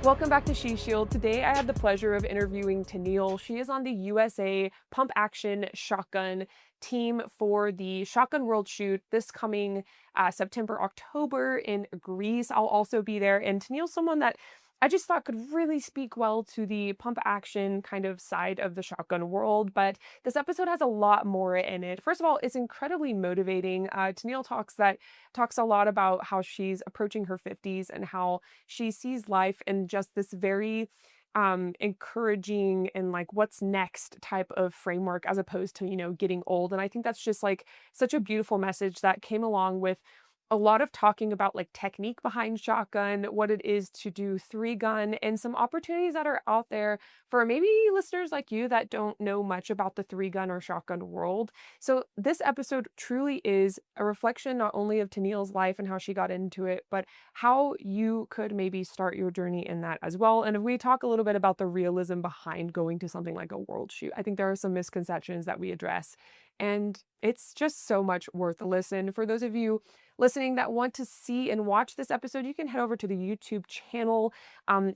Welcome back to She Shield. Today I had the pleasure of interviewing Tenille. She is on the USA Pump Action Shotgun team for the Shotgun World Shoot this coming September, October in Greece. I'll also be there. And Tenille's someone that I just thought could really speak well to the pump action kind of side of the shotgun world, but this episode has a lot more in it. First of all, it's incredibly motivating. Tenille talks a lot about how she's approaching her 50s and how she sees life in just this very encouraging and like what's next type of framework as opposed to, getting old. And I think that's just like such a beautiful message that came along with a lot of talking about like technique behind shotgun, what it is to do 3-gun, and some opportunities that are out there for maybe listeners like you that don't know much about the 3-gun or shotgun world. So this episode truly is a reflection not only of Tenille's life and how she got into it, but how you could maybe start your journey in that as well. And if we talk a little bit about the realism behind going to something like a world shoot, I think there are some misconceptions that we address. And it's just so much worth a listen. For those of you listening that want to see and watch this episode, you can head over to the YouTube channel.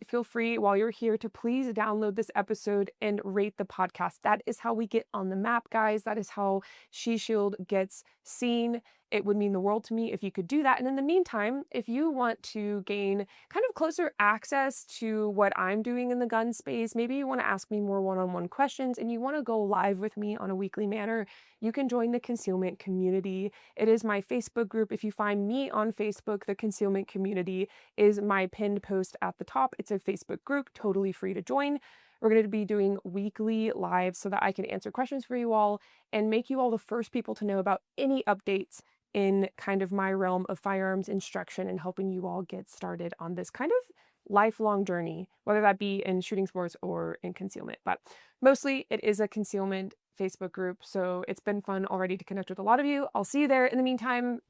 Feel free while you're here to please download this episode and rate the podcast. That is how we get on the map, guys. That is how She Shield gets seen. It would mean the world to me if you could do that. And in the meantime, if you want to gain kind of closer access to what I'm doing in the gun space, maybe you want to ask me more one-on-one questions and you want to go live with me on a weekly manner, you can join the concealment community. It is my Facebook group. If you find me on Facebook, the concealment community is my pinned post at the top. It's a Facebook group, totally free to join. We're going to be doing weekly lives so that I can answer questions for you all and make you all the first people to know about any updates in kind of my realm of firearms instruction and helping you all get started on this kind of lifelong journey, whether that be in shooting sports or in concealment. But mostly it is a concealment Facebook group, so it's been fun already to connect with a lot of you. I'll see you there. In the meantime,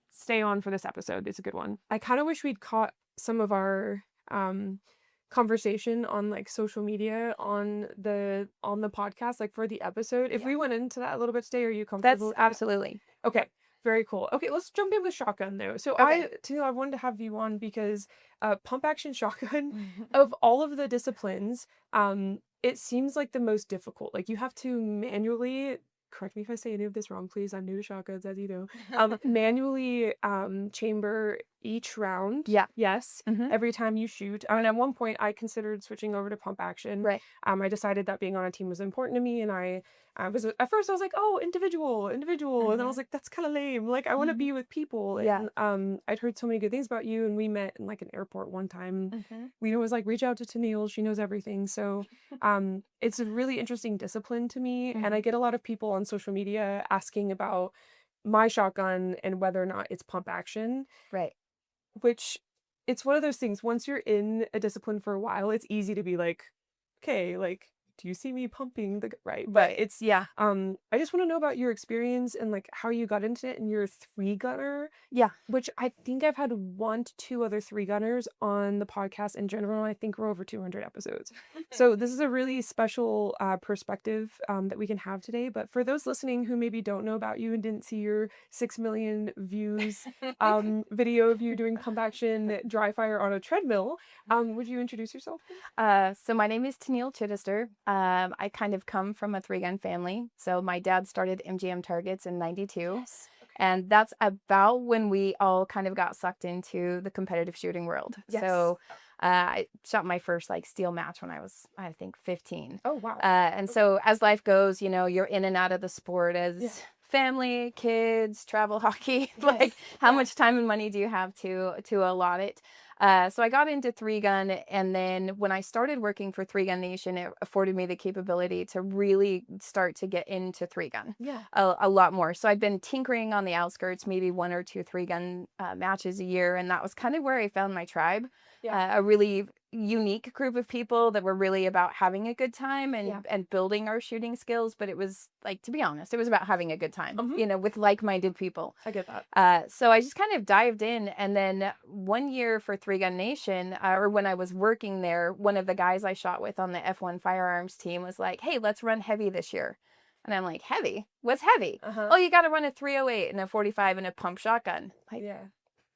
stay on for this episode. It's a good one. I kind of wish we'd caught some of our conversation on like social media on the podcast, like for the episode. If we went into that a little bit today, are you comfortable? That's absolutely. Okay. Very cool. Okay, let's jump in with shotgun though. So Okay. Tenille, I wanted to have you on because pump action shotgun, of all of the disciplines, it seems like the most difficult. Like you have to manually, correct me if I say any of this wrong, please. I'm new to shotguns, as you know. Manually chamber each round. Yeah. Yes. Every time you shoot. I mean, at one point I considered switching over to pump action. Right. I decided that being on a team was important to me, and I was at first I was like, oh, individual, and then I was like, that's kind of lame. Like I want to be with people. Yeah. And I'd heard so many good things about you, and we met in like an airport one time. We was like, reach out to Tenille, she knows everything. So it's a really interesting discipline to me, and I get a lot of people on social media asking about my shotgun and whether or not it's pump action. Right. Which it's one of those things, once you're in a discipline for a while, it's easy to be like, okay, like, do you see me pumping the right? But it's I just want to know about your experience and like how you got into it, and you're a 3-gunner. Yeah. Which I think I've had 1 to 2 other 3-gunners on the podcast in general. I think we're over 200 episodes. So this is a really special perspective that we can have today. But for those listening who maybe don't know about you and didn't see your 6 million views video of you doing pump action dry fire on a treadmill, would you introduce yourself? So my name is Tennille Chidester. I kind of come from a 3-gun family. So my dad started MGM Targets in 92. Yes. Okay. And that's about when we all kind of got sucked into the competitive shooting world. Yes. So I shot my first like steel match when I was, I think, 15. Oh, wow. And so as life goes, you're in and out of the sport as family, kids, travel hockey, like how much time and money do you have to allot it? So I got into 3-gun, and then when I started working for 3-Gun Nation, it afforded me the capability to really start to get into 3-gun a lot more. So I'd been tinkering on the outskirts, maybe 1 or 2 3-gun matches a year, and that was kind of where I found my tribe. A really unique group of people that were really about having a good time and building our shooting skills. But it was like, to be honest, it was about having a good time, with like-minded people. I get that. So I just kind of dived in. And then 1 year for 3-Gun Nation, or when I was working there, one of the guys I shot with on the F1 firearms team was like, hey, let's run heavy this year. And I'm like, heavy? What's heavy? Oh, you got to run a 308 and a 45 and a pump shotgun. Like,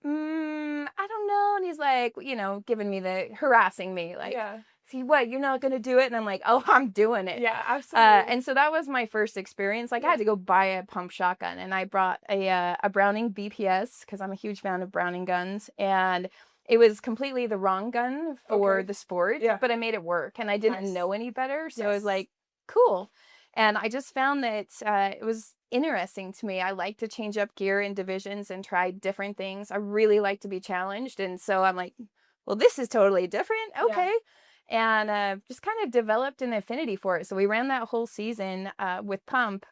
I don't know. And he's like, giving me harassing me, like, Yeah. see what, you're not going to do it? And I'm like, oh, I'm doing it. Yeah, absolutely. And so that was my first experience. Like I had to go buy a pump shotgun, and I brought a Browning BPS because I'm a huge fan of Browning guns. And it was completely the wrong gun for the sport, Yeah. but I made it work, and I didn't Nice. know any better. So I was like, cool. And I just found that it was interesting to me. I like to change up gear in divisions and try different things. I really like to be challenged. And so I'm like, well, this is totally different. Okay. And just kind of developed an affinity for it. So we ran that whole season with pump.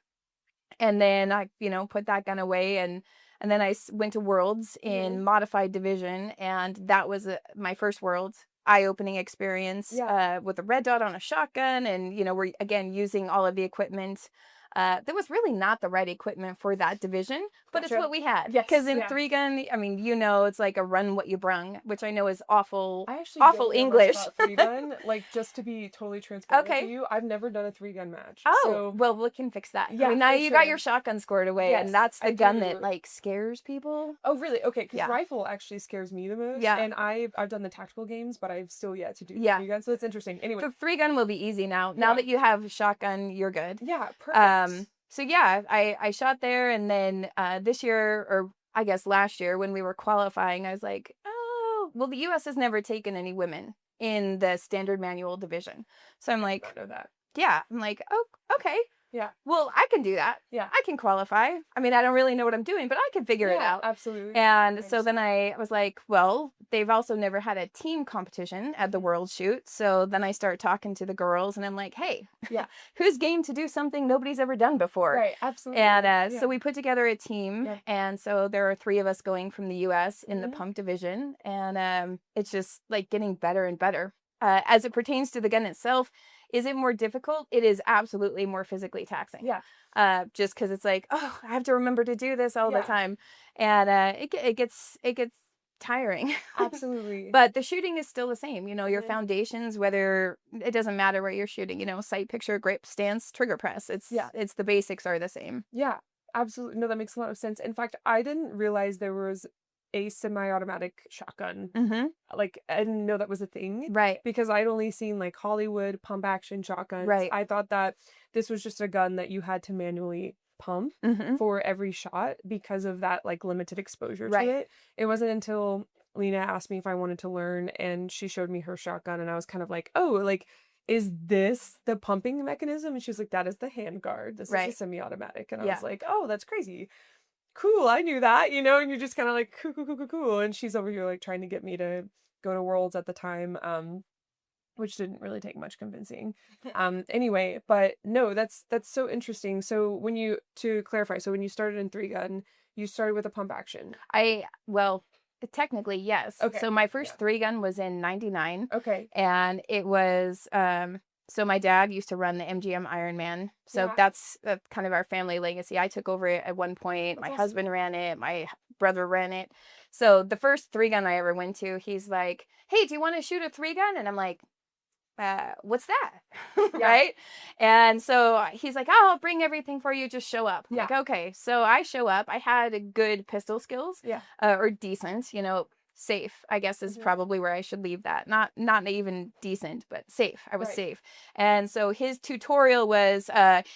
And then I, put that gun away, and then I went to Worlds in modified division, and that was my first Worlds eye-opening experience with a red dot on a shotgun, and we're again using all of the equipment. That was really not the right equipment for that division, but it's what we had. Because in 3-gun, I mean, it's like a run what you brung, which I know is awful, I actually awful English. 3-gun, like just to be totally transparent to you, I've never done a 3-gun match. Oh, so, well, we can fix that. Yeah, I mean, now you got your shotgun scored away, and that's the gun that like scares people. Oh, really? Okay, because rifle actually scares me the most. Yeah. And I've done the tactical games, but I've still yet to do 3-gun, so it's interesting. Anyway, the 3-gun will be easy now. Now that you have shotgun, you're good. Yeah, perfect. So yeah, I shot there, and then this year, or I guess last year when we were qualifying, I was like, oh, well, the U.S. has never taken any women in the standard manual division. So I'm like, I know that. Yeah, I'm like, oh, okay. Yeah. Well, I can do that. Yeah. I can qualify. I mean, I don't really know what I'm doing, but I can figure it out. Absolutely. And so then I was like, well, they've also never had a team competition at the World Shoot. So then I start talking to the girls, and I'm like, hey, who's game to do something nobody's ever done before? Right. Absolutely. And so we put together a team. Yeah. And so there are 3 of us going from the U.S. in the pump division. And it's just like getting better and better. As it pertains to the gun itself, is it more difficult? It is absolutely more physically taxing. Yeah. Just because it's like, oh, I have to remember to do this all the time, and it gets tiring. Absolutely. But the shooting is still the same. Your foundations, whether it doesn't matter where you're shooting. Sight, picture, grip, stance, trigger press. It's the basics are the same. Yeah. Absolutely. No, that makes a lot of sense. In fact, I didn't realize there was a semi-automatic shotgun. Like, I didn't know that was a thing. Right. Because I'd only seen like Hollywood pump action shotguns. Right. I thought that this was just a gun that you had to manually pump for every shot because of that like limited exposure to it. It wasn't until Lena asked me if I wanted to learn, and she showed me her shotgun, and I was kind of like, oh, like, is this the pumping mechanism? And she was like, that is the handguard. This is a semi-automatic. And I was like, oh, that's crazy. Cool, I knew that, and you're just kind of like, cool. And she's over here like trying to get me to go to Worlds at the time, which didn't really take much convincing. Anyway, but no, that's so interesting. So to clarify, so when you started in 3-gun, you started with a pump action. Well, technically, yes. Okay. So my first 3-gun was in 99. Okay. And it was, so my dad used to run the MGM Ironman. So that's kind of our family legacy. I took over it at one point. My husband ran it. My brother ran it. So the first 3-gun I ever went to, he's like, hey, do you want to shoot a 3-gun? And I'm like, what's that? Right? And so he's like, oh, I'll bring everything for you. Just show up. Yeah. Like, okay. So I show up. I had good pistol skills. Yeah. Or decent, safe, I guess, is probably where I should leave that. Not even decent, but safe. I was safe. And so his tutorial was,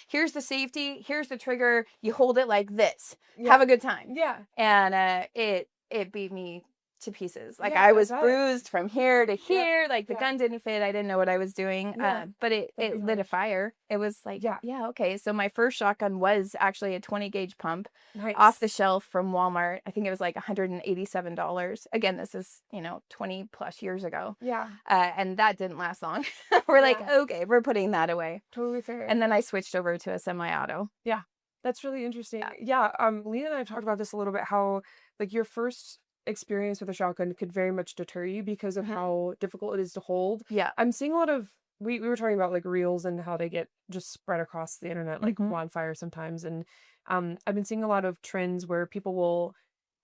here's the safety, here's the trigger, you hold it like this. Have a good time. Yeah. And it beat me to pieces. Like I was bruised from here to here. Like the gun didn't fit. I didn't know what I was doing. But it lit a fire. It was like, okay. So my first shotgun was actually a 20 gauge pump off the shelf from Walmart. I think it was like $187. Again, this is, 20 plus years ago. Yeah. And that didn't last long. We're like, okay, we're putting that away. Totally fair. And then I switched over to a semi-auto. Yeah. That's really interesting. Yeah. Lena and I have talked about this a little bit, how like your first experience with a shotgun could very much deter you because of how difficult it is to hold. Yeah. I'm seeing a lot of, we were talking about like reels and how they get just spread across the internet like wildfire sometimes. And I've been seeing a lot of trends where people will,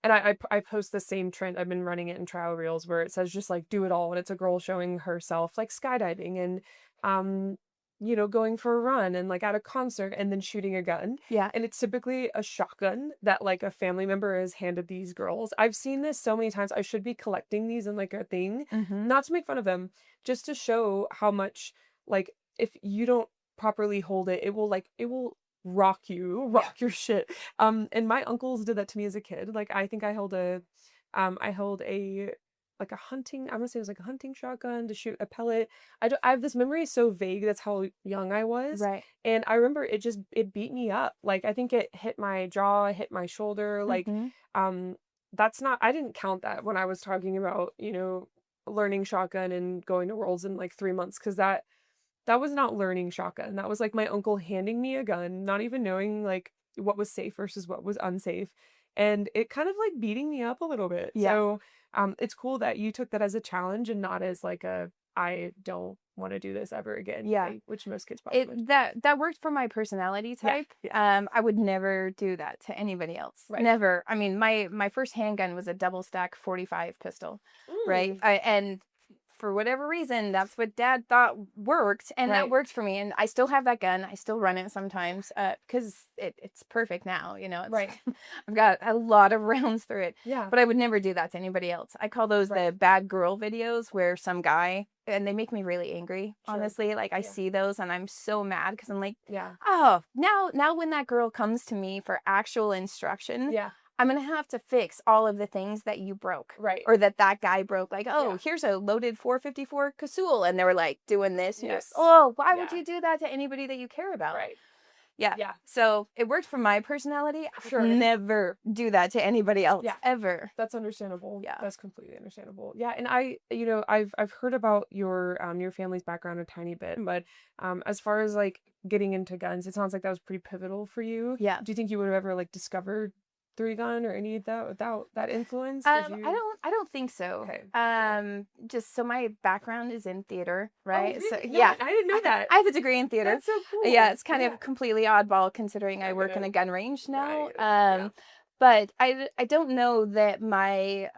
and I post the same trend. I've been running it in trial reels where it says just like do it all. And it's a girl showing herself like skydiving. And going for a run and like at a concert and then shooting a gun. Yeah. And it's typically a shotgun that like a family member has handed these girls. I've seen this so many times. I should be collecting these in like a thing, Mm-hmm. not to make fun of them, just to show how much like if you don't properly hold it, it will rock your shit. And my uncles did that to me as a kid. Like I think I held a like a hunting, I'm gonna say it was like a hunting shotgun to shoot a pellet. I have this memory so vague. That's how young I was. Right. And I remember it beat me up. Like I think it hit my jaw, hit my shoulder. Like, Mm-hmm. um, that's not, I didn't count that when I was talking about, learning shotgun and going to Worlds in like 3 months. Cause that was not learning shotgun. That was like my uncle handing me a gun, not even knowing like what was safe versus what was unsafe. And it kind of like beating me up a little bit. Yeah. So it's cool that you took that as a challenge and not as like a I don't want to do this ever again. Yeah. Which most kids probably would. That worked for my personality type. Yeah. I would never do that to anybody else. Right. Never. I mean, my first handgun was a double stack 45 pistol, right? And for whatever reason, that's what Dad thought worked, and that Right. worked for me. And I still have that gun. I still run it sometimes because it's perfect now. It's, Right. I've got a lot of rounds through it. Yeah. But I would never do that to anybody else. I call those the bad girl videos where some guy, and they make me really angry, Sure. honestly. Like I Yeah. see those and I'm so mad because I'm like, Yeah. oh, now when that girl comes to me for actual instruction, Yeah. I'm going to have to fix all of the things that you broke. Right. Or that guy broke. Like, oh, Yeah. here's a loaded 454 Casull. And they were like doing this. And Yes. oh, why would Yeah. you do that to anybody that you care about? Right. Yeah. Yeah. So it worked for my personality. I would Sure. never do that to anybody else. Yeah. Ever. That's understandable. Yeah. That's completely understandable. Yeah. And I've heard about your family's background a tiny bit, but as far as like getting into guns, it sounds like that was pretty pivotal for you. Yeah. Do you think you would have ever like discovered 3-gun or any of that without that influence? I don't think so. Okay. Just so my background is in theater, right? Oh, really? So No, yeah, I didn't know that. I have a degree in theater. That's so cool. Yeah, it's kind Yeah. of completely oddball considering I I work get in it. a gun range now. Right. Yeah. But I don't know that my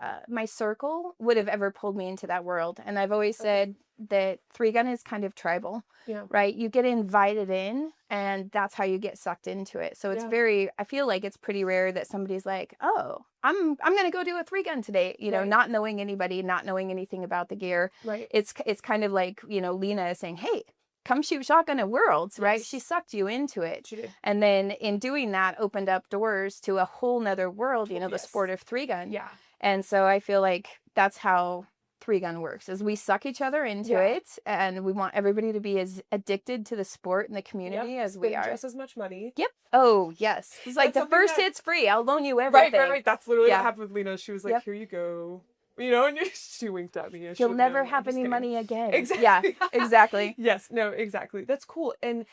circle would have ever pulled me into that world. And I've always Okay. said that 3-gun is kind of tribal, Yeah. right? You get invited in and that's how you get sucked into it. So it's Yeah. I feel like it's pretty rare that somebody's like, oh, I'm going to go do a 3-gun today, Right. not knowing anybody, not knowing anything about the gear. Right. It's kind of like, Lena is saying, hey, come shoot shotgun at Worlds, right? Yes. She sucked you into it. She did. And then in doing that, opened up doors to a whole nother world, the Yes. sport of 3-gun. Yeah. And so I feel like that's how 3-gun works, is we suck each other into Yeah. it, and we want everybody to be as addicted to the sport and the community as we Spend are. just as much money. Yep. Oh, yes. It's like That's the something first that- hit's free. I'll loan you Right, everything. right. That's literally Yeah. what happened with Lena. She was like, Yep. "Here you go," and she winked at me. You'll never I'm have just any kidding. money again. Exactly. Yeah, exactly. Yes, no, exactly. That's cool. And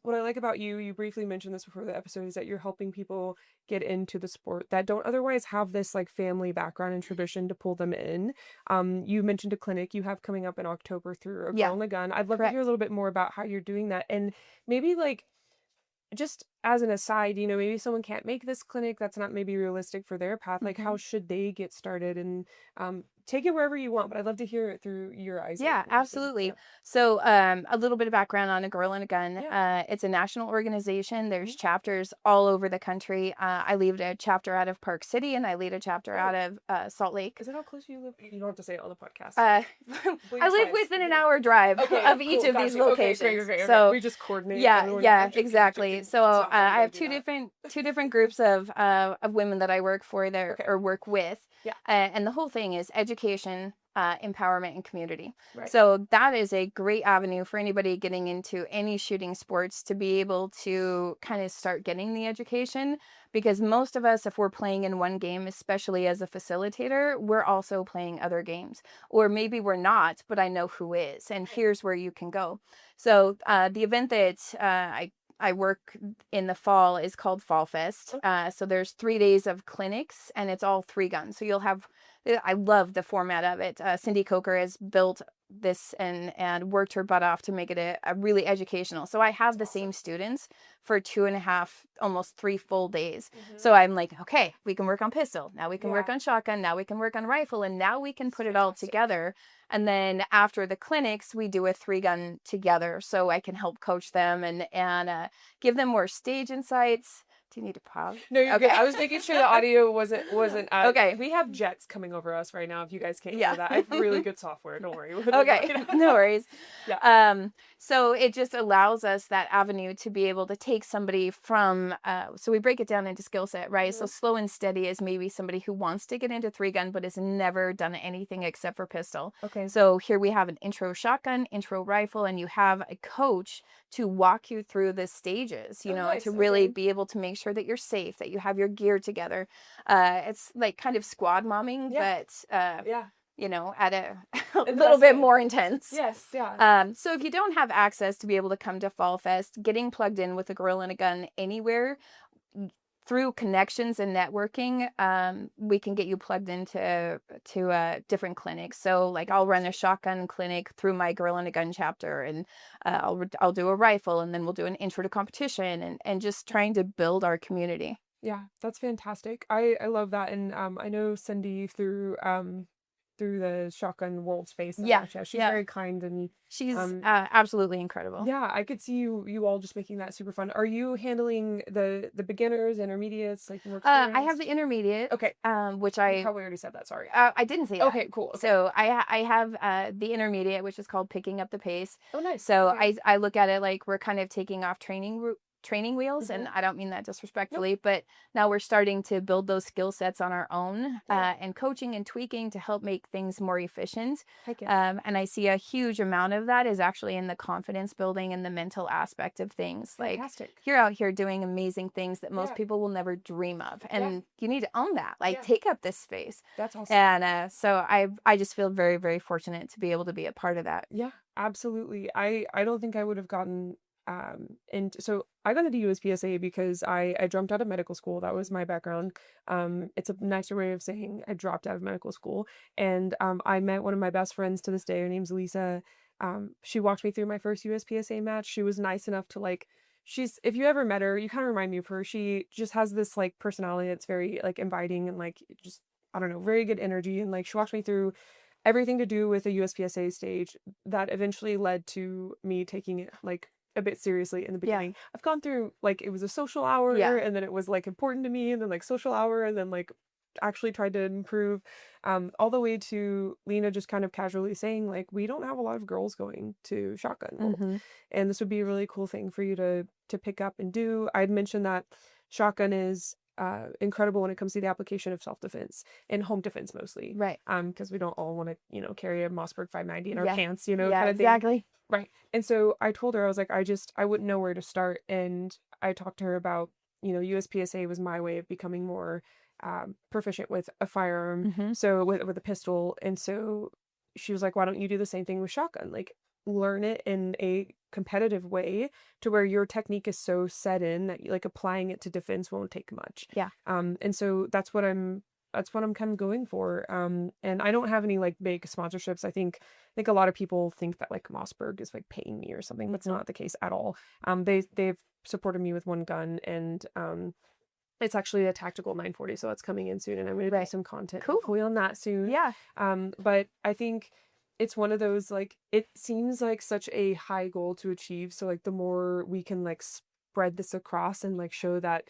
what I like about you briefly mentioned this before the episode, is that you're helping people get into the sport that don't otherwise have this like family background and tradition to pull them in. You mentioned a clinic you have coming up in October through A Girl Yeah. and a Gun. I'd love to Correct. hear a little bit more about how you're doing that, and maybe like just as an aside, maybe someone can't make this clinic, that's not maybe realistic for their path. Like, how should they get started? And take it wherever you want, but I'd love to hear it through your eyes. Yeah, of course. absolutely. Yeah. So a little bit of background on A Girl and a Gun. Yeah. It's a national organization. There's chapters all over the country. I lead a chapter out of Park City, and I lead a chapter out of Salt Lake. Is that how close you live? You don't have to say it on the podcast. I live within an hour drive of each of these locations. Okay. So we just coordinate. yeah, everyone. yeah, I'm joking, exactly. joking. So It's not funny, I don't have do two that. different groups of women that I work for there Okay. or work with. Yeah. And the whole thing is education, empowerment, and community. Right. So that is a great avenue for anybody getting into any shooting sports to be able to kind of start getting the education, because most of us, if we're playing in one game, especially as a facilitator, we're also playing other games, or maybe we're not, but I know who is, and here's where you can go. So the event that I work in the fall is called Fall Fest. So there's 3 days of clinics, and it's all 3 guns. So you'll have, I love the format of it. Cindy Coker has built this and worked her butt off to make it a really educational. So I have the same students for 2.5, almost 3 full days. So I'm like, okay, we can work on pistol. Now we can work on shotgun. Now we can work on rifle. And now we can put it all together. And then after the clinics, we do a 3-gun together. So I can help coach them and give them more stage insights. Do you need to pause? No, you're good. I was making sure the audio wasn't okay. We have jets coming over us right now if you guys can't Yeah. hear that. I have really good software. Don't worry. Okay. No worries. Yeah. So it just allows us that avenue to be able to take somebody from so we break it down into skill set, right? So slow and steady is maybe somebody who wants to get into 3-gun but has never done anything except for pistol. Okay. So here we have an intro shotgun, intro rifle, and you have a coach to walk you through the stages, you know, nice. to really be able to make sure that you're safe, that you have your gear together. It's like kind of squad momming, but you know, at a little bit more intense. Yes, yeah. So if you don't have access to be able to come to Fall Fest, getting plugged in with a Gorilla and a Gun anywhere through connections and networking, we can get you plugged into different clinics. So like I'll run a shotgun clinic through my Gorilla and a Gun chapter, and I'll do a rifle, and then we'll do an intro to competition, and just trying to build our community. Yeah, that's fantastic. I love that. And I know Cindy through the shotgun world space. She's very kind, and she's absolutely incredible. Yeah, I could see you all just making that super fun. Are you handling the beginners, intermediates, like more I have the intermediate. Okay. Which You I probably already said that. Sorry. I didn't say that. Okay, cool. Okay. So I have the intermediate, which is called picking up the pace. Oh, nice. So okay. I look at it like we're kind of taking off training wheels, and I don't mean that disrespectfully, but now we're starting to build those skill sets on our own, and coaching and tweaking to help make things more efficient. And I see a huge amount of that is actually in the confidence building and the mental aspect of things. Fantastic. Like you're out here doing amazing things that most people will never dream of, and you need to own that. Like take up this space. That's awesome. And so I just feel very, very fortunate to be able to be a part of that. Yeah, absolutely. I don't think I would have gotten and so I got into USPSA because I dropped out of medical school. That was my background. It's a nicer way of saying I dropped out of medical school. And I met one of my best friends to this day. Her name's Lisa. She walked me through my first USPSA match. She was nice enough to like, if you ever met her, you kind of remind me of her. She just has this like personality that's very like inviting and like just, I don't know, very good energy. And like she walked me through everything to do with a USPSA stage that eventually led to me taking it like a bit seriously in the beginning. I've gone through like it was a social hour, and then it was like important to me, and then like social hour, and then like actually tried to improve, all the way to Lena just kind of casually saying like we don't have a lot of girls going to shotgun world, and this would be a really cool thing for you to pick up and do. I'd mentioned that shotgun is incredible when it comes to the application of self-defense and home defense mostly, right? Because we don't all want to carry a Mossberg 590 in our pants, kind of exactly thing. Right. And so I told her, I was like, I wouldn't know where to start. And I talked to her about, USPSA was my way of becoming more proficient with a firearm. So with a pistol. And so she was like, why don't you do the same thing with shotgun? Like learn it in a competitive way to where your technique is so set in that like applying it to defense won't take much. And so that's what I'm kind of going for. And I don't have any like big sponsorships. I think a lot of people think that like Mossberg is like paying me or something. That's not the case at all. They've supported me with one gun, and it's actually a tactical 940, so that's coming in soon, and I'm going to do some content hopefully on that soon. But I think it's one of those, like, it seems like such a high goal to achieve. So like the more we can like spread this across and like show that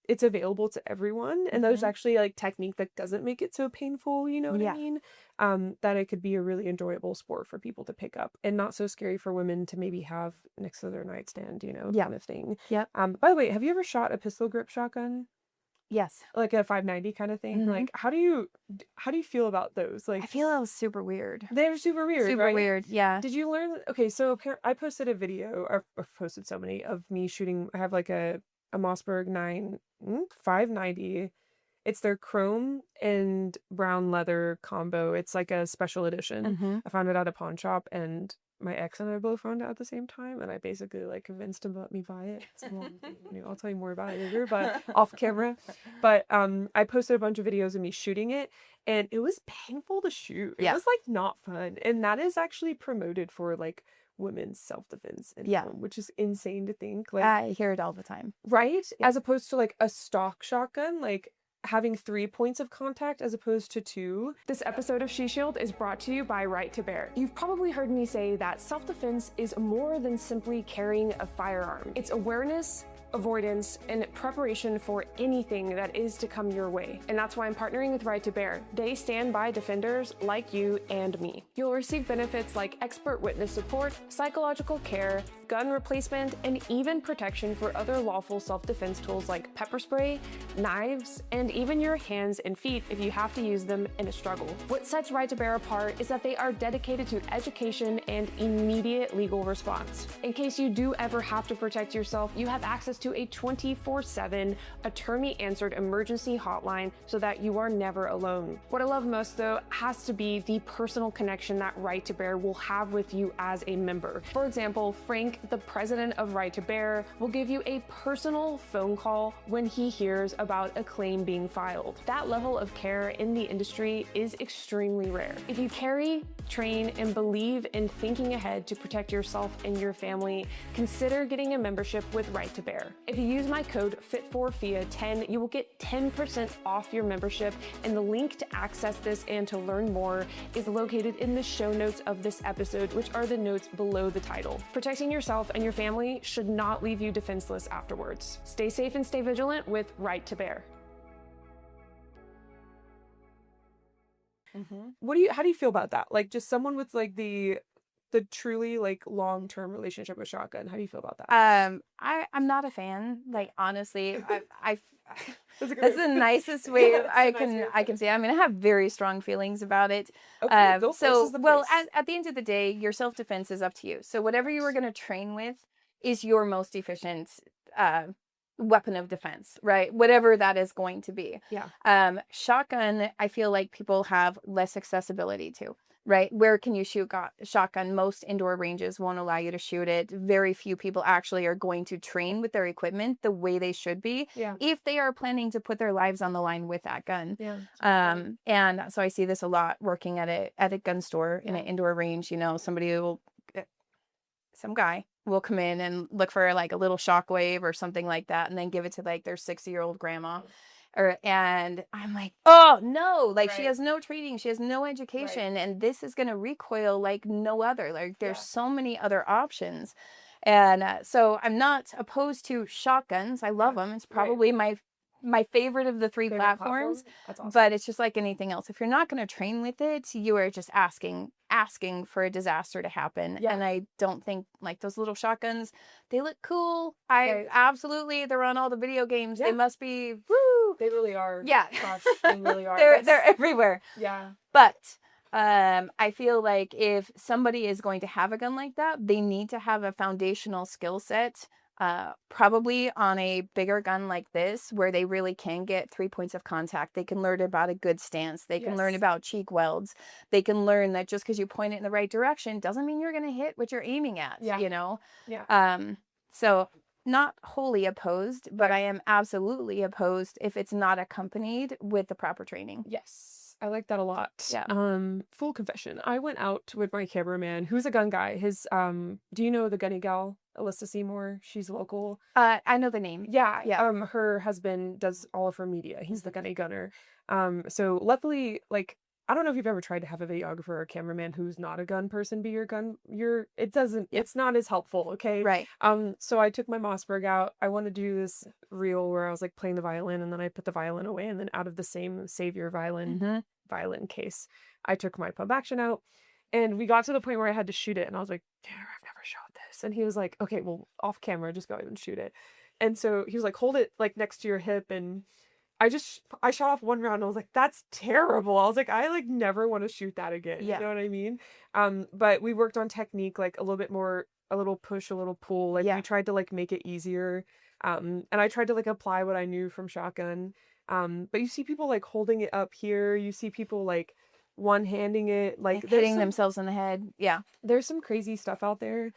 it's available to everyone, and there's actually like technique that doesn't make it so painful, you know what I mean? That it could be a really enjoyable sport for people to pick up, and not so scary for women to maybe have next to their nightstand, kind of thing. By the way, have you ever shot a pistol grip shotgun? Yes. Like a 590 kind of thing? Like how do you feel about those? Like I feel that was super weird. They're super weird, super right? weird. Yeah. Did you learn? Okay, so I posted a video, or I've posted so many of me shooting. I have like a Mossberg 590. It's their chrome and brown leather combo. It's like a special edition. I found it at a pawn shop, and my ex and I both found out at the same time, and I basically like convinced him to let me buy it. So, I'll tell you more about it later, but off camera. But I posted a bunch of videos of me shooting it, and it was painful to shoot. It Yeah. was like not fun, and that is actually promoted for like women's self-defense in Yeah. home, which is insane to think. Like, I hear it all the time. right? Yeah. As opposed to like a stock shotgun, like having 3 points of contact as opposed to 2. This episode of She Shield is brought to you by Right to Bear. You've probably heard me say that self-defense is more than simply carrying a firearm. It's awareness, avoidance, and preparation for anything that is to come your way. And that's why I'm partnering with Right to Bear. They stand by defenders like you and me. You'll receive benefits like expert witness support, psychological care, gun replacement, and even protection for other lawful self-defense tools like pepper spray, knives, and even your hands and feet if you have to use them in a struggle. What sets Right to Bear apart is that they are dedicated to education and immediate legal response. In case you do ever have to protect yourself, you have access to a 24/7 attorney-answered emergency hotline so that you are never alone. What I love most, though, has to be the personal connection that Right to Bear will have with you as a member. For example, Frank, the president of Right to Bear, will give you a personal phone call when he hears about a claim being filed. That level of care in the industry is extremely rare. If you carry, train, and believe in thinking ahead to protect yourself and your family, consider getting a membership with Right to Bear. If you use my code FIT4FIA10, you will get 10% off your membership, and the link to access this and to learn more is located in the show notes of this episode, which are the notes below the title. Protecting yourself and your family should not leave you defenseless afterwards. Stay safe and stay vigilant with Right to Bear. How do you feel about that? Like, just someone with like the truly like long-term relationship with shotgun. How do you feel about that? I'm not a fan. Like, honestly, I That's that's the nicest way Yeah, that's I a nice can way to I put can it. say. I mean, I have very strong feelings about it. Okay, this So, is the well, place. at the end of the day, your self-defense is up to you. So whatever you are going to train with is your most efficient uh, weapon of defense, right? Whatever that is going to be. Yeah. Shotgun, I feel like people have less accessibility to. Right? Where can you shoot shotgun? Most indoor ranges won't allow you to shoot it. Very few people actually are going to train with their equipment the way they should be Yeah. if they are planning to put their lives on the line with that gun. Yeah. And so I see this a lot working at a gun store in an indoor range. Some guy will come in and look for like a little shockwave or something like that, and then give it to like their 60-year-old grandma. And I'm like, oh no, like she has no training, she has no education, and this is going to recoil like no other. Like there's so many other options. And so I'm not opposed to shotguns. I love them. It's probably my favorite of the three platforms. That's awesome. But it's just like anything else. If you're not going to train with it, you are just asking for a disaster to happen. Yeah. And I don't think like those little shotguns, they look cool. Absolutely, they're on all the video games. Yeah. They must be woo. They really are. Yeah. Gosh, they really are. They're everywhere. Yeah. But I feel like if somebody is going to have a gun like that, they need to have a foundational skill set, probably on a bigger gun like this, where they really can get 3 points of contact. They can learn about a good stance. They can learn about cheek welds. They can learn that just because you point it in the right direction doesn't mean you're going to hit what you're aiming at, Yeah. So not wholly opposed, but I am absolutely opposed if it's not accompanied with the proper training. Yes. I like that a lot. Yeah. Full confession. I went out with my cameraman, who's a gun guy. His do you know the gunny gal, Alyssa Seymour? She's local. I know the name. Yeah. Yeah. Her husband does all of her media. He's the gunny gunner. So luckily, like, I don't know if you've ever tried to have a videographer or a cameraman who's not a gun person be it's not as helpful, okay? Right. So I took my Mossberg out. I want to do this reel where I was like playing the violin, and then I put the violin away, and then out of the same Savior violin case, I took my pump action out, and we got to the point where I had to shoot it, and I was like, Tanner, I've never shot this. And he was like, okay, well, off camera, just go ahead and shoot it. And so he was like, hold it like next to your hip, and I shot off one round and I was like, that's terrible. I was like, I like never want to shoot that again. Yeah. You know what I mean? But we worked on technique, like a little bit more, a little push, a little pull. Like we tried to like make it easier. And I tried to like apply what I knew from shotgun. But you see people like holding it up here. You see people like one-handing it, like Like there's hitting some themselves in the head. Yeah. there's some crazy stuff out there.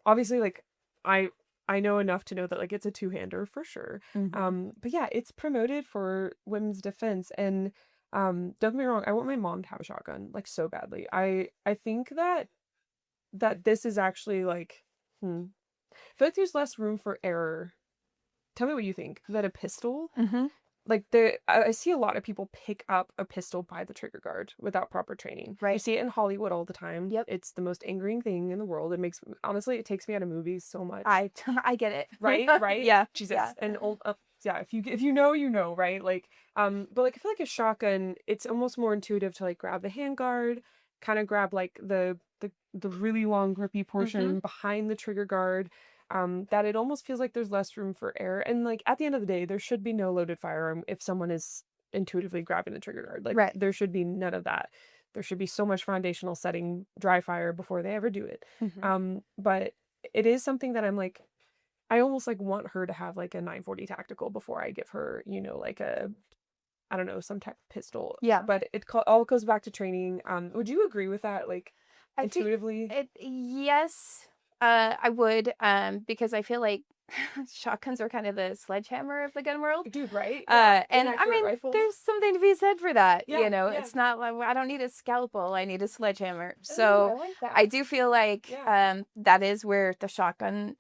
Obviously, like I I know enough to know that like it's a two-hander for sure. Hmm. But yeah, it's promoted for women's defense, and don't get me wrong, I want my mom to have a shotgun like so badly. I think that this is actually like, I feel like there's less room for error. Tell me what you think. That a pistol, Hmm. like I see a lot of people pick up a pistol by the trigger guard without proper training. You Right. see it in Hollywood all the time. Yep. It's the most angering thing in the world. It makes, honestly, it takes me out of movies so much. I get it. Right? Yeah. Jesus. Yeah. And old yeah, if you know, you know, right? Like but like I feel like a shotgun, it's almost more intuitive to like grab the handguard, kind of grab like the really long grippy Hmm. portion behind the trigger guard. That it almost feels like there's less room for error. And like at the end of the day, there should be no loaded firearm if someone is intuitively grabbing the trigger guard. Like Right. there should be none of that. There should be so much foundational setting, dry fire before they ever do it. Hmm. But it is something that I'm like, I almost like want her to have like a 940 tactical before I give her, you know, like a, I don't know, some type of pistol. Yeah. But all goes back to training. Would you agree with that? Like I think intuitively? yes, I would, because I feel like shotguns are kind of the sledgehammer of the gun world. Dude, right? Yeah. And I Inaccurate mean, rifle. there's something to be said for that. Yeah, yeah. It's not like I don't need a scalpel, I need a sledgehammer. Ooh, I So like that. I do feel like Yeah. that is where the shotgun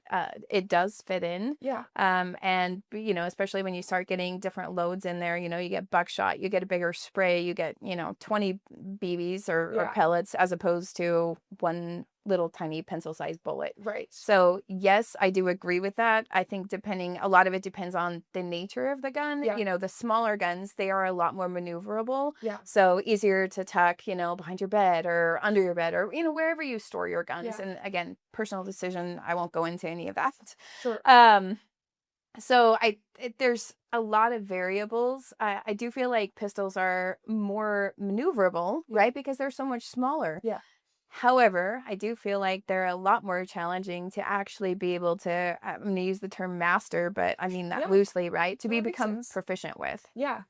it does fit in. Yeah. And especially when you start getting different loads in there, you get buckshot, you get a bigger spray, you get 20 BBs or Yeah. pellets as opposed to one little tiny pencil-sized bullet. Right. So yes, I do agree with that. I think a lot of it depends on the nature of the gun. Yeah. The smaller guns, they are a lot more maneuverable. Yeah. So easier to tuck, behind your bed or under your bed or, wherever you store your guns. Yeah. And again, personal decision. I won't go into any of that. Sure. So there's a lot of variables. I do feel like pistols are more maneuverable, right? Because they're so much smaller. Yeah. However, I do feel like they're a lot more challenging to actually be able to, I'm going to use the term master, but I mean that Yeah. loosely, right? To No, that makes become sense. proficient with. Yeah.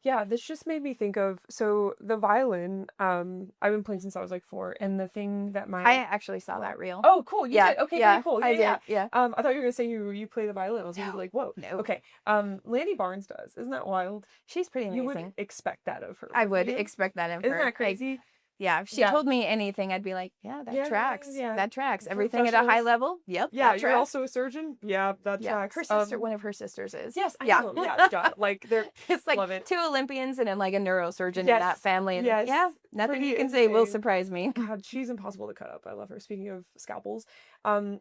Yeah, this just made me think of, so the violin, I've been playing since I was like 4, and the thing that I actually saw that reel. Oh, cool. You Yeah, did. Okay, yeah, very cool. I Yeah, did, yeah. I thought you were gonna say you play the violin. I was gonna be No, like, whoa. no. Okay. Lanny Barnes does. Isn't that wild? She's pretty You amazing. would expect that of her. I would wouldn't you? expect that of Isn't her. that Like, crazy? yeah, if she Yeah. told me anything, I'd be like, yeah, that Yeah, tracks. yeah. That tracks. Everything at a high Professionals. level. Yep. Yeah, that you're tracks. also a surgeon? Yeah, that Yeah, tracks. her sister, one of her sisters is. Yes, I Yeah. know. Yeah, duh. Like they're It's like love it. 2 Olympians and then like a neurosurgeon in Yes, that family. And yes, yeah, nothing pretty you can say will insane. surprise me. God, she's impossible to cut up. I love her. Speaking of scalpels,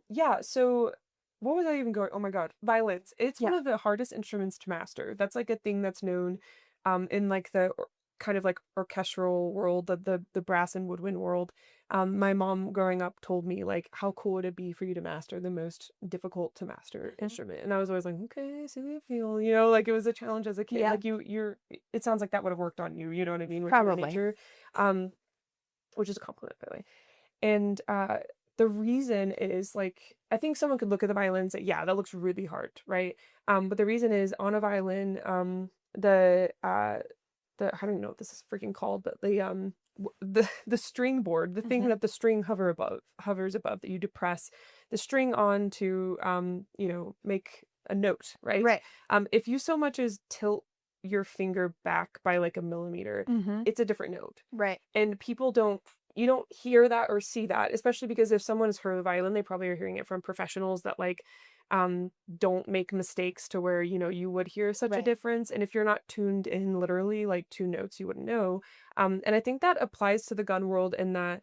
yeah. So, what was I even going? Oh my God, violins. It's one Yeah. of the hardest instruments to master. That's like a thing that's known, in like the kind of like orchestral world, the brass and woodwind world. My mom growing up told me like, how cool would it be for you to master the most difficult to master instrument? And I was always like, okay, see how you feel. Like it was a challenge as a kid. Yeah. Like you're. It sounds like that would have worked on you. You know what I mean? With Probably. your nature. Which is a compliment, by the way. And the reason is like, I think someone could look at the violin and say, yeah, that looks really hard, right? But the reason is on a violin, the I don't even know what this is freaking called, but the string board, the thing that the string hovers above that you depress the string on to make a note, right? Right. If you so much as tilt your finger back by like a millimeter, it's a different note. Right. And you don't hear that or see that, especially because if someone has heard the violin, they probably are hearing it from professionals that like don't make mistakes to where you would hear such a Right. difference. And if you're not tuned in literally like 2 notes, you wouldn't know. And I think that applies to the gun world in that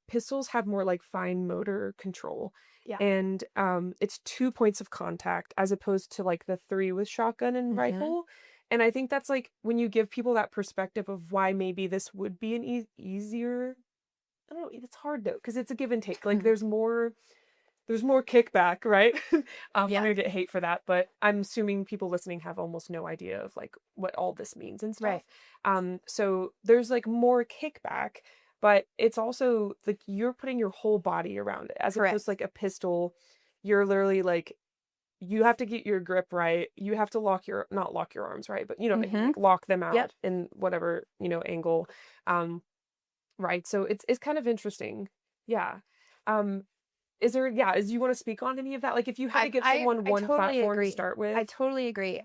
pistols have more like fine motor control. Yeah. And it's 2 points of contact as opposed to like the 3 with shotgun and rifle. And I think that's like when you give people that perspective of why maybe this would be an easier, I don't know, it's hard though, because it's a give and take. Like there's more kickback, right? I'm gonna get hate for that, but I'm assuming people listening have almost no idea of like what all this means and stuff. Right. So there's like more kickback, but it's also like you're putting your whole body around it as opposed to like a pistol. You're literally like you have to get your grip right. You have to not lock your arms right, but you know what I mean, Mm-hmm. like lock them Yep. out in whatever, angle. Um, right. So it's kind of interesting. Yeah. Um, is there, yeah, is you want to speak on any of that? Like if you had to give someone I one totally platform to agree. start I with? totally agree.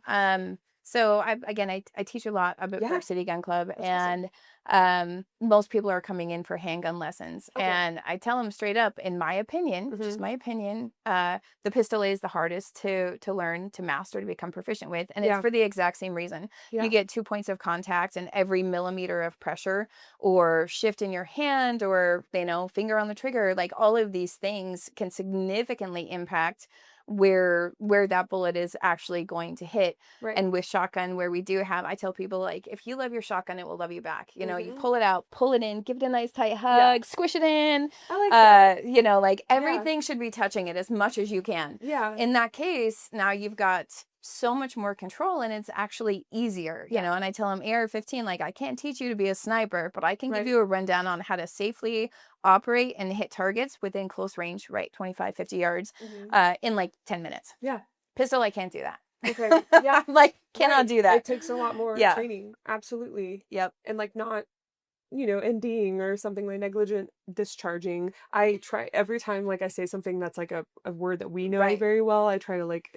So I teach a lot about Yeah, City Gun Club, that's awesome. and most people are coming in for handgun lessons, Okay. and I tell them straight up, in my opinion, Mm-hmm. just my opinion, the pistol is the hardest to learn, to master, to become proficient with, and it's Yeah. for the exact same reason. You Yeah. get 2 points of contact, and every millimeter of pressure or shift in your hand, or finger on the trigger, like all of these things can significantly impact where that bullet is actually going to hit. Right. And with shotgun, where we do have, I tell people, like, if you love your shotgun, it will love you back. You Mm-hmm. pull it out, pull it in, give it a nice tight Yeah. hug, squish it in. I like that. Like Yeah. everything should be touching it as much as you can. Yeah. In that case, now you've got so much more control, and it's actually easier, Yeah. and I tell them, AR-15, like, I can't teach you to be a sniper, but I can give Right. you a rundown on how to safely operate and hit targets within close range, right? 25, 50 yards, Mm-hmm. in like 10 minutes. Yeah. Pistol, I can't do that. Okay. Yeah. I'm like, cannot Right. do It that. takes a lot more Yeah. training. Absolutely. Yep. And like not, NDing or something like negligent discharging. I try every time like I say something that's like a word that we know Right. very well, I try to like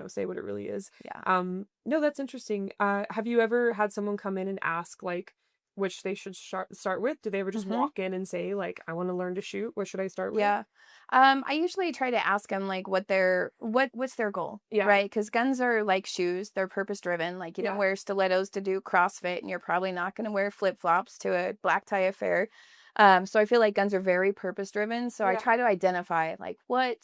say what it really is. Yeah. No, that's interesting. Have you ever had someone come in and ask like which they should start with? Do they ever just Mm-hmm. walk in and say like I want to learn to shoot? What should I start with? Yeah. I usually try to ask them like what's their goal, Yeah. right? Because guns are like shoes; they're purpose driven. Like you don't Yeah. wear stilettos to do CrossFit, and you're probably not going to wear flip flops to a black tie affair. So I feel like guns are very purpose driven. So I Yeah. try to identify like what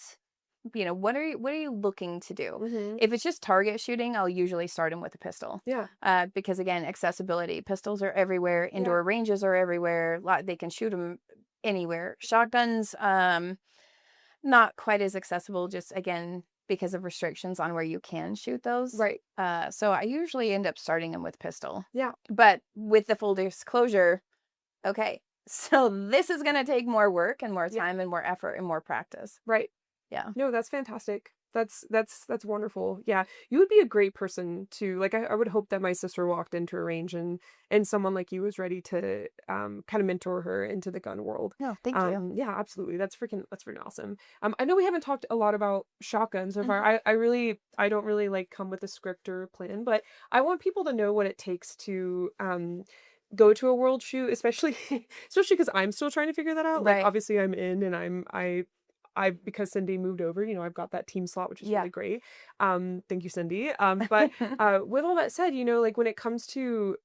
are you looking to do? Mm-hmm. If it's just target shooting, I'll usually start them with a pistol. Yeah. Because again, accessibility. Pistols are everywhere. Yeah. Indoor ranges are everywhere. They can shoot them anywhere. Shotguns, not quite as accessible, just again because of restrictions on where you can shoot those. Right. So I usually end up starting them with pistol. Yeah. But with the full disclosure, okay, so this is going to take more work and more Yeah. time and more effort and more practice. Right. Yeah. No, that's fantastic. That's wonderful. Yeah. You would be a great person to like I would hope that my sister walked into a range and someone like you was ready to kind of mentor her into the gun world. No, thank you. Yeah, absolutely. That's freaking awesome. I know we haven't talked a lot about shotguns so far. I don't really like come with a script or plan, but I want people to know what it takes to go to a world shoot, especially because I'm still trying to figure that out. Like Right. obviously I'm in and I because Cindy moved over, I've got that team slot, which is Yeah. really great. Thank you, Cindy. But with all that said, like when it comes to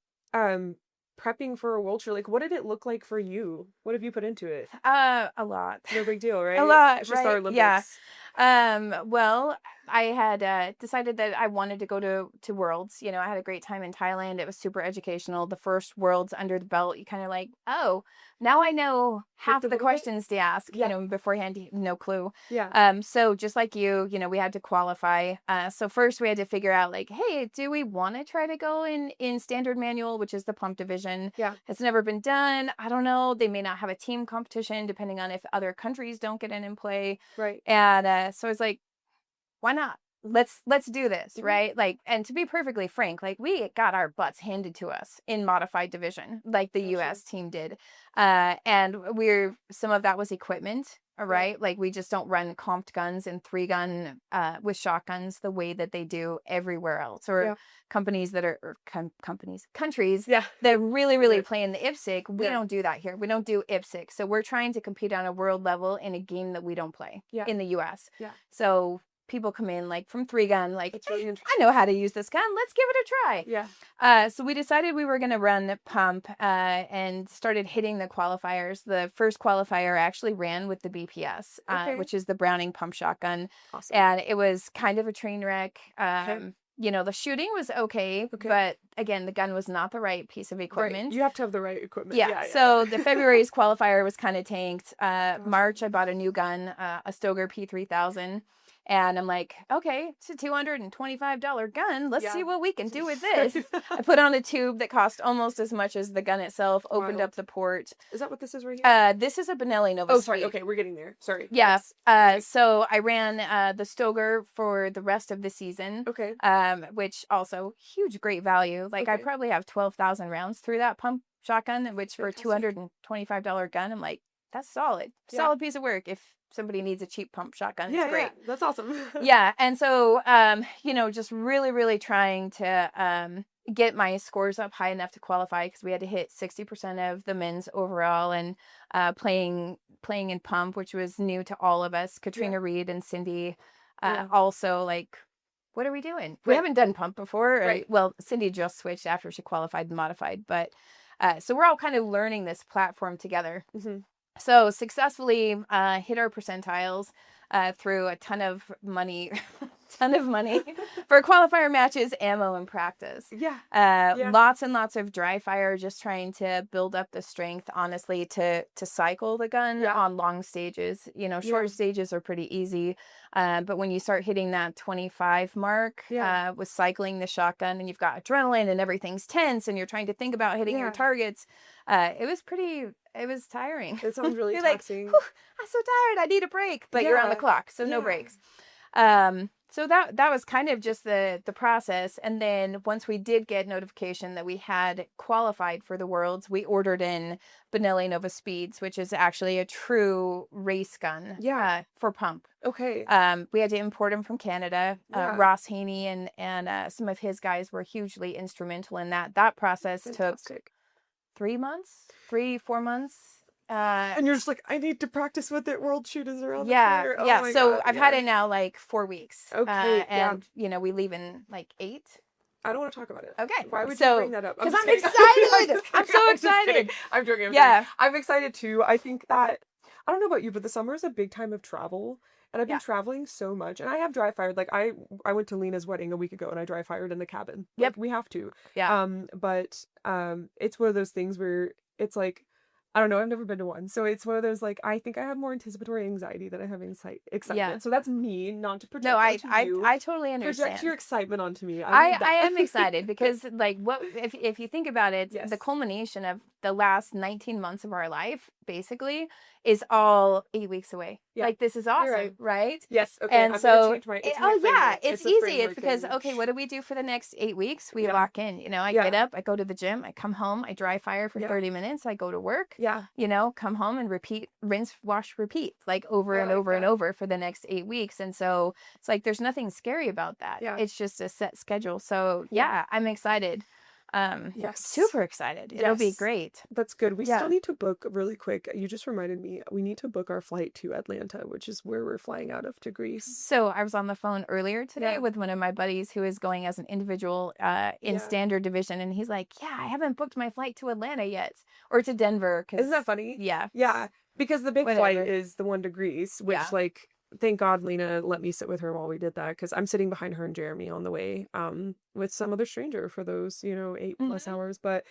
prepping for a world shoot, like what did it look like for you? What have you put into it? A lot. No big deal, right? A lot, It's just our right? Olympics. Yeah. Well, I had decided that I wanted to go to Worlds. I had a great time in Thailand. It was super educational. The first Worlds under the belt, you kind of like, oh, now I know half a of the little bit? questions to ask. Yeah. Beforehand, no clue. Yeah. So just like you, we had to qualify. So first we had to figure out like, hey, do we want to try to go in standard manual, which is the pump division? Yeah. It's never been done. I don't know. They may not have a team competition depending on if other countries don't get in play. Right. And so I was like, why not? Let's do this, Mhm. right? Like, and to be perfectly frank, like we got our butts handed to us in modified division, like the Gotcha. US team did. And some of that was equipment, all right? Like we just don't run comped guns and 3-gun with shotguns the way that they do everywhere else, or Yeah. companies that are, or countries Yeah. that really Right. play in the IPSC. We Yeah. don't do that here. We don't do IPSC. So we're trying to compete on a world level in a game that we don't play Yeah. in the US. Yeah. So people come in like from 3-gun, like, That's really I interesting. know how to use this gun. Let's give it a try. Yeah. So we decided we were going to run pump and started hitting the qualifiers. The first qualifier I actually ran with the BPS, Okay. which is the Browning pump shotgun. Awesome. And it was kind of a train wreck. Okay. The shooting was okay, but again, the gun was not the right piece of equipment. Right. You have to have the right equipment. Yeah. So the February's qualifier was kind of tanked. March, I bought a new gun, a Stoeger P3000. And I'm like, okay, it's a $225 gun. Let's see what we can do with this. Right. I put on a tube that cost almost as much as the gun itself, opened up Wild. the port. Is that what this is right here? This is a Benelli Nova Oh, sorry. Speed. Okay, we're getting there. Sorry. Yeah. Yes. Okay. So I ran the Stoger for the rest of the season. Okay. Which also huge, great value. Like I Okay. probably have 12,000 rounds through that pump shotgun, which for a Fantastic. $225 gun, I'm like, that's solid. Yeah. Solid piece of work. If somebody needs a cheap pump shotgun, Yeah, it's great. yeah. That's awesome. Yeah. And so, you know, just really, really trying to get my scores up high enough to qualify, because we had to hit 60% of the men's overall, and playing in pump, which was new to all of us. Katrina Reed and Cindy also like, what are we doing? We haven't done pump before. Right. Well, Cindy just switched after she qualified and modified, but so we're all kind of learning this platform together. Mhm. So successfully hit our percentiles through a ton of money for qualifier matches, ammo, and practice. Yeah. Lots and lots of dry fire, just trying to build up the strength, honestly, to cycle the gun on long stages. You know, short stages are pretty easy. But when you start hitting that 25 mark with cycling the shotgun, and you've got adrenaline and everything's tense and you're trying to think about hitting your targets, it was tiring. It sounds really you're taxing. like, I'm so tired, I need a break. But you're on the clock, so no breaks. So that was kind of just the process. And then once we did get notification that we had qualified for the Worlds, we ordered in Benelli Nova Speeds, which is actually a true race gun for pump. Okay. We had to import them from Canada. Ross Haney and some of his guys were hugely instrumental in that. That process took 4 months. And you're just like, I need to practice with it. World Shoot is around the corner. Oh yeah. my So God, I've had it now like 4 weeks. Okay. And you know, we leave in like 8. I don't want to talk about it. Okay. Why would you bring that up? Because I'm excited. I'm so excited. I'm joking. I'm excited too. I think that, I don't know about you, but the summer is a big time of travel. And I've been traveling so much. And I have dry fired. Like I went to Lena's wedding a week ago and I dry fired in the cabin. Like, we have to. Yeah. But it's one of those things where it's like, I don't know, I've never been to one. So it's one of those, like, I think I have more anticipatory anxiety than I have excitement. Yeah. So that's me, not to project No, onto you. I totally understand. Project your excitement onto me. I am excited because, like, what if you think about it, the culmination of the last 19 months of our life, basically, is all 8 weeks away. Yeah. Like, this is awesome, right? Yes. Okay. And I'm so, it's easy. It's because, okay, what do we do for the next 8 weeks? We lock in. You know, I get up, I go to the gym, I come home, I dry fire for 30 minutes, I go to work. Yeah. You know, come home and repeat, rinse, wash, repeat, like over and over and over for the next 8 weeks. And so it's like there's nothing scary about that. Yeah. It's just a set schedule. So yeah, I'm excited. Super excited. It'll be great. That's good. We still need to book really quick. You just reminded me, we need to book our flight to Atlanta, which is where we're flying out of, to Greece. So I was on the phone earlier today with one of my buddies who is going as an individual in standard division, and he's like, I haven't booked my flight to Atlanta yet, or to Denver. Isn't that funny? Yeah because the big flight is the one to Greece, which like, thank God Lena let me sit with her while we did that, because I'm sitting behind her and Jeremy on the way with some other stranger for those 8+ hours. But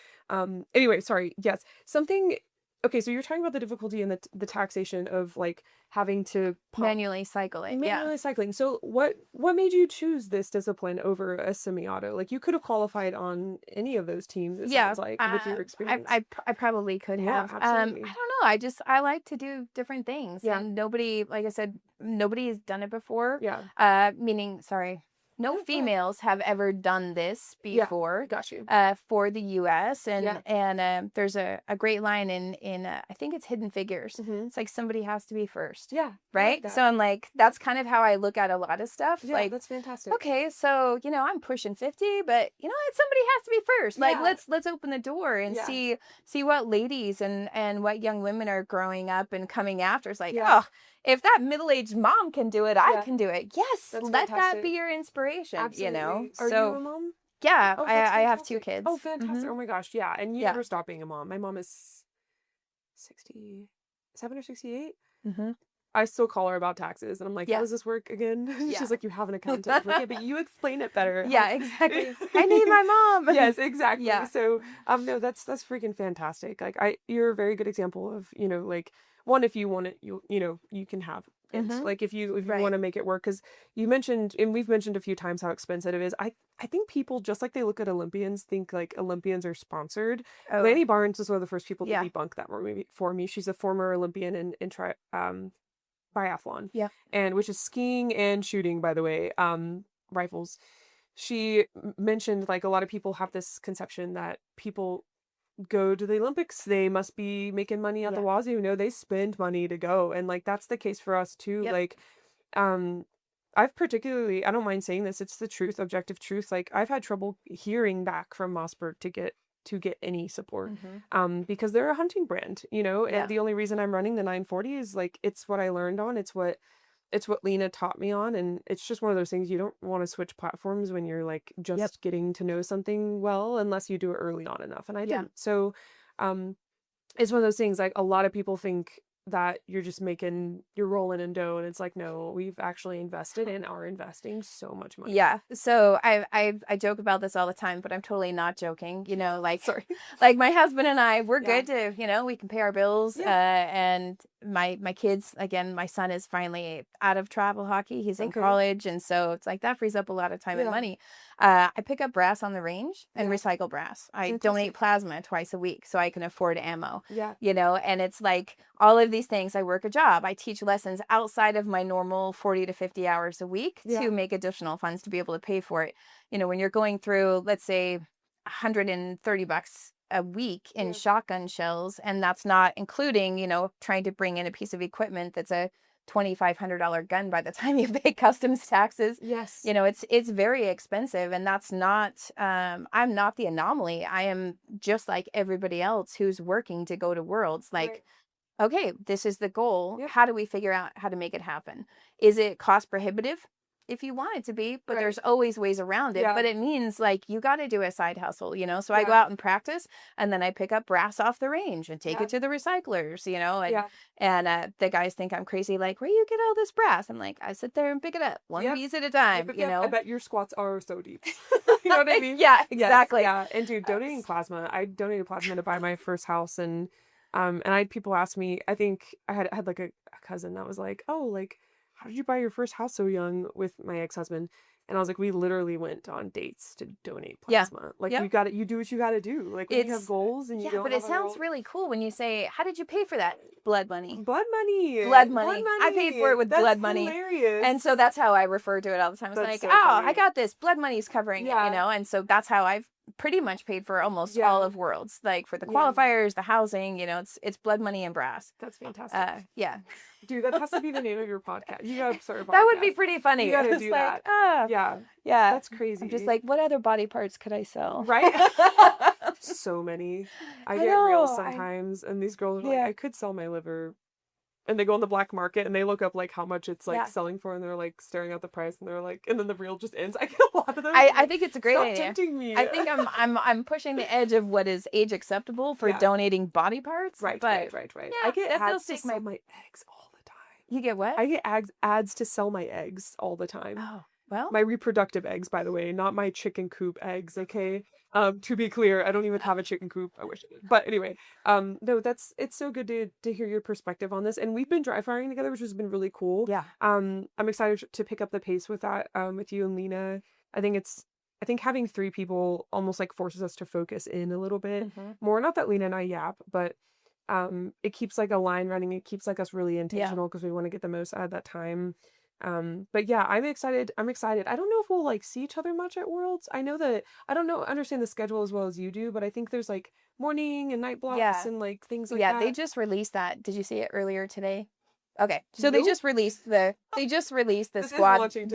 anyway, sorry. Yes, something. Okay, so you're talking about the difficulty and the taxation of like having to manually cycle it. Manually cycling. So what made you choose this discipline over a semi-auto? Like, you could have qualified on any of those teams. It sounds like, with your experience. I probably could have. Absolutely. I don't know. I like to do different things. Yeah. And nobody, like I said, nobody has done it before. Yeah. No females have ever done this before. Got you. For the U.S. and there's a great line in I think it's Hidden Figures. It's like, somebody has to be first. Yeah. Right. So I'm like, that's kind of how I look at a lot of stuff. Yeah, like, that's fantastic. Okay, so I'm pushing 50, but somebody has to be first. Like, let's open the door and see what ladies and what young women are growing up and coming after. It's like, if that middle-aged mom can do it, I can do it. Yes, let that be your inspiration. Absolutely. Are you a mom? Yeah, I have 2 kids. Oh, fantastic. Oh my gosh, yeah. And you never stop being a mom. My mom is 67 or 68. I still call her about taxes, and I'm like, how does this work again? She's like, you have an accountant. I'm like, but you explain it better. Yeah, exactly. I need my mom. Yes, exactly. Yeah. So, no, that's freaking fantastic. Like, you're a very good example of, like, one, if you want it, you can have it. Like if you Right. want to make it work, because you mentioned, and we've mentioned a few times how expensive it is. I think people, just like they look at Olympians, think like Olympians are sponsored. Oh, Lanny Barnes was one of the first people to yeah. debunk that for me. She's a former Olympian in biathlon, Yeah. and which is skiing and shooting, by the way, rifles. She mentioned like a lot of people have this conception that people go to the Olympics, they must be making money at the Yeah. wazoo. No, they spend money to go, and like that's the case for us too. Yep. Like, I've particularly, I don't mind saying this, it's the truth, objective truth. Like I've had trouble hearing back from Mossberg to get any support, because they're a hunting brand, you know. Yeah. And the only reason I'm running the 940 is like it's what I learned on, it's what Lena taught me on, and it's just one of those things you don't want to switch platforms when you're like just getting to know something well, unless you do it early on enough, and I didn't. So it's one of those things, like a lot of people think that you're rolling in dough, and it's like, no, we've actually invested and are investing so much money. Yeah. So I joke about this all the time, but I'm totally not joking. You know, like Sorry. like my husband and I, we're Yeah. good to, you know, we can pay our bills. And my kids, again, my son is finally out of travel hockey. He's in college, and so it's like that frees up a lot of time and money. I pick up brass on the range and recycle brass. I donate plasma twice a week so I can afford ammo. Yeah. You know, and it's like all of these things. I work a job. I teach lessons outside of my normal 40 to 50 hours a week to make additional funds to be able to pay for it. You know, when you're going through, let's say, $130 a week in shotgun shells, and that's not including, you know, trying to bring in a piece of equipment that's a $2,500 gun by the time you pay customs taxes. Yes. You know, it's very expensive, and that's not, I'm not the anomaly. I am just like everybody else who's working to go to Worlds. Like, okay, this is the goal. How do we figure out how to make it happen? Is it cost prohibitive? If you want it to be, but there's always ways around it. But it means like you got to do a side hustle, you know? So I go out and practice, and then I pick up brass off the range and take it to the recyclers, you know? And the guys think I'm crazy, like, where you get all this brass? I'm like, I sit there and pick it up one piece at a time, you know? I bet your squats are so deep. You know what I mean? Yeah, exactly. Yes, yeah. And dude, donating plasma, I donated plasma to buy my first house, and I had people ask me, I think I had like a cousin that was like, oh, like, how did you buy your first house so young, with my ex-husband? And I was like, we literally went on dates to donate plasma. Like, you do what you got to do. Like, when you have goals and you don't but it sounds really cool when you say, how did you pay for that? Blood money. Blood money. Blood money. I paid for it with blood money. Hilarious. And so that's how I refer to it all the time. It's like, so I got this. Blood money's covering it, you know? And so that's how I've pretty much paid for almost all of Worlds, like for the qualifiers, the housing, you know, it's blood money and brass. That's fantastic. Yeah. Dude, that has to be the name of your podcast. You gotta start a podcast. That would be pretty funny. You gotta do like, that. Yeah. That's crazy. I'm just like, what other body parts could I sell? Right? So many. I get reels sometimes, and these girls are like, I could sell my liver. And they go on the black market and they look up like how much it's like selling for, and they're like staring at the price, and they're like, and then the reel just ends. I get a lot of those. I think it's a great idea. Stop tempting me. I think I'm pushing the edge of what is age acceptable for donating body parts. Right. Yeah, I get ads to sell my eggs all the time. You get what? I get ads to sell my eggs all the time. Oh, well. My reproductive eggs, by the way, not my chicken coop eggs, okay? To be clear, I don't even have a chicken coop. I wish I did. But anyway, no, it's so good to hear your perspective on this. And we've been dry firing together, which has been really cool. Yeah. I'm excited to pick up the pace with that, with you and Lena. I think having 3 people almost like forces us to focus in a little bit more. Not that Lena and I yap, but it keeps like a line running. It keeps like us really intentional, because we want to get the most out of that time. But yeah, I'm excited. I don't know if we'll like see each other much at Worlds. I know that I don't understand the schedule as well as you do, but I think there's like morning and night blocks and like things like that. Yeah, they just released that. Did you see it earlier today? Okay, so they just released the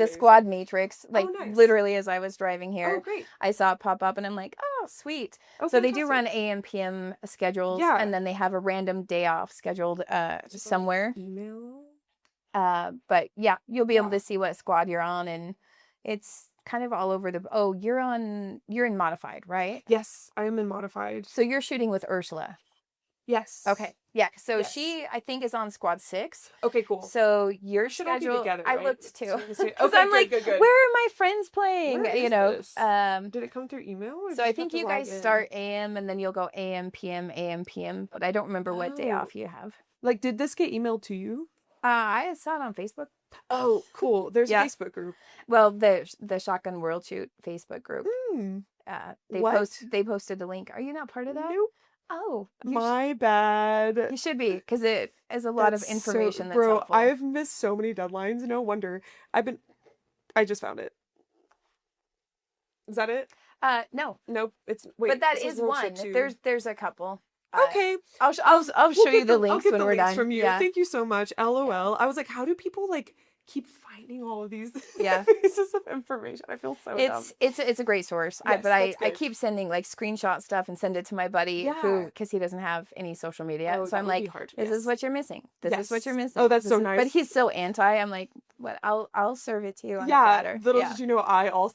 squad matrix, like literally as I was driving here. Oh, great. I saw it pop up, and I'm like, oh, sweet. So fantastic. They do run AM PM schedules, and then they have a random day off scheduled somewhere. Email. But yeah, you'll be able to see what squad you're on, and it's kind of all over you're in modified, right? Yes, I am in modified. So you're shooting with Ursula. Yes. Okay. Yeah. So she, I think, is on squad 6. Okay, cool. So your schedule, together, I right? looked too. Okay, I'm like, good. where are my friends playing? Where is this? Did it come through email? So I think you guys start AM, and then you'll go AM, PM, but I don't remember what day off you have. Like, did this get emailed to you? I saw it on Facebook. Oh, cool. There's a Yeah. Facebook group. Well, the Shotgun World Shoot Facebook group. Mm, They what? they posted the link. Are you not part of that? Nope. Oh, My bad. you should be, because it is a lot of That's information that's bro, helpful. I've missed so many deadlines. No wonder. I just found it. Is that it? No, Nope. Wait. but that it says is World one. Ship 2. There's a couple. Okay. I'll show you the links I'll get when the we're links done. from you. Yeah. Thank you so much. LOL. I was like, how do people like keep finding all of these Yeah. pieces of information? I feel so dumb. It's a great source. Yes, I that's good. keep sending like screenshot stuff and send it to my buddy Yeah. because he doesn't have any social media. Oh, So that I'm would be like, hard. this Yes. is what you're missing. This is what Yes. you're missing. Oh, that's This so is- nice. But he's so anti. I'm like, what? I'll serve it to you on a Yeah, platter. little Yeah. did you know,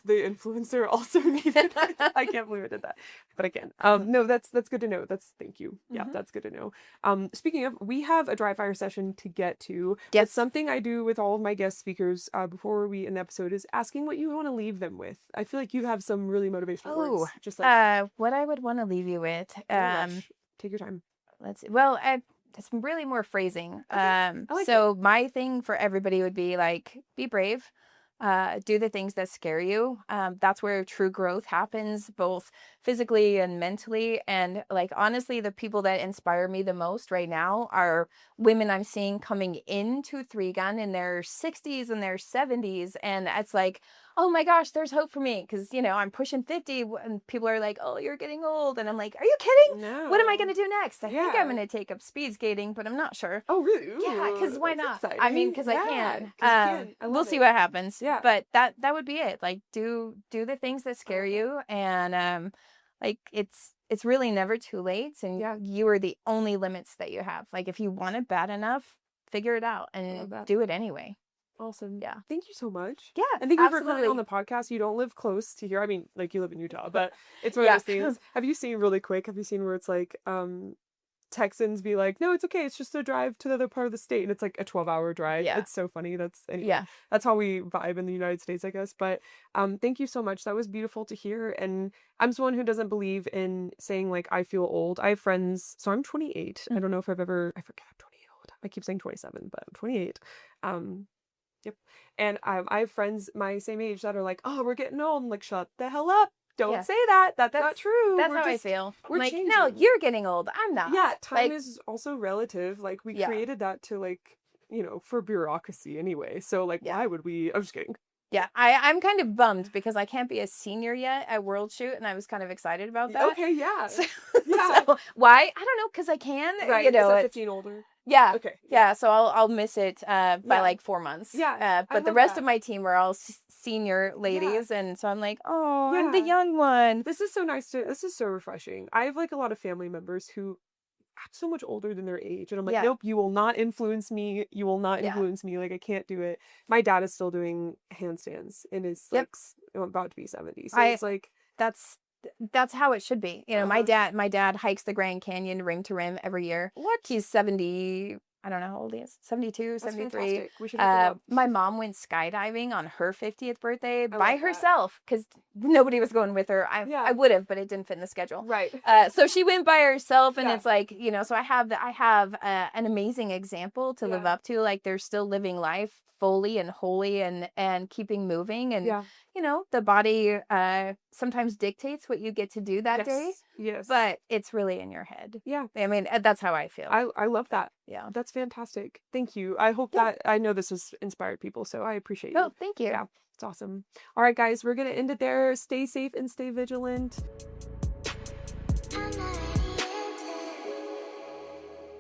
the influencer, also needed it. I can't believe I did that, but I can. No, that's good to know. Thank you. Yeah, Mhm. that's good to know. Speaking of, we have a dry fire session to get to. Yes. But something I do with all of my guest speakers before we end the episode is asking what you want to leave them with. I feel like you have some really motivational words. Just like what I would want to leave you with. no rush. Take your time. Let's see. Well, it's really more phrasing. I like So my thing for everybody would be like, be brave. Do the things that scare you. That's where true growth happens, both physically and mentally. And like, honestly, the people that inspire me the most right now are women I'm seeing coming into 3-gun in their 60s and their 70s. And it's like, oh my gosh, there's hope for me. Cause I'm pushing 50 and people are like, oh, you're getting old. And I'm like, are you kidding? No. What am I going to do next? I think Yeah. I'm going to take up speed skating, but I'm not sure. Oh, really? Ooh, Yeah, because why that's not? I mean, exciting. because I Yeah, can. 'cause you can. I We'll love see it. what happens. Yeah. But that would be it. Like, do the things that scare you, and like it's really never too late, and Yeah. you are the only limits that you have. Like, if you want it bad enough, figure it out love and that. do it anyway. Awesome. Yeah. Thank you so much. Yeah, And thank you for coming absolutely. on the podcast. You don't live close to here. I mean, like, you live in Utah, but it's one of Yeah. those things. Have you seen really quick? Have you seen where it's like Texans be like, no, it's okay. It's just a drive to the other part of the state, and it's like a 12-hour drive. Yeah. It's so funny. Anyway, Yeah. that's how we vibe in the United States, I guess. But thank you so much. That was beautiful to hear. And I'm someone who doesn't believe in saying like I feel old. I have friends. So I'm 28. I don't know if I forget I'm 28 old. I keep saying 27, but I'm 28. Yep. And I have friends my same age that are like, oh, we're getting old. I'm like, shut the hell up. Don't Yeah. say that. That's not true. That's We're how I just- feel. we're Like, no, changing. you're getting old. I'm not. Yeah, time Like, is also relative. Like, we Yeah. created that to, like, for bureaucracy anyway. So, like, Yeah. why would we? I'm just kidding. Yeah, I'm kind of bummed because I can't be a senior yet at World Shoot, and I was kind of excited about that. Okay, yeah. So, Yeah. so why? I don't know, because I can. Right. You know, is that it's- 15 older? yeah. Okay. Yeah, so I'll miss it by Yeah. like 4 months. Yeah, I but the love rest that. of my team are all senior ladies, and so I'm like, oh, I'm the Yeah. young one. This is so nice this is so refreshing. I have, like, a lot of family members who act so much older than their age. And I'm like, Yeah. nope, you will not influence me. You will not Yeah. influence me. Like, I can't do it. My dad is still doing handstands and is, Yep. like, about to be 70. So I- it's like, That's how it should be. My Uh-huh. dad hikes the Grand Canyon rim to rim every year. what? He's 70. I don't know how old he is. 72, That's 73. fantastic. We should look it up. My mom went skydiving on her 50th birthday by like that. herself because nobody was going with her. Yeah. I would have, but it didn't fit in the schedule. Right. So she went by herself, and Yeah. it's like, so I have an amazing example to live Yeah. up to. Like, they're still living life fully and wholly and keeping moving, and Yeah. the body sometimes dictates what you get to do that day, Yes. but it's really in your head. yeah. I mean, that's how I feel. I love that. Yeah. That's fantastic. Thank you. I hope Yeah. that I know this has inspired people, so I appreciate you. Oh, thank you. Yeah. It's awesome. All right, guys, we're going to end it there. Stay safe and stay vigilant.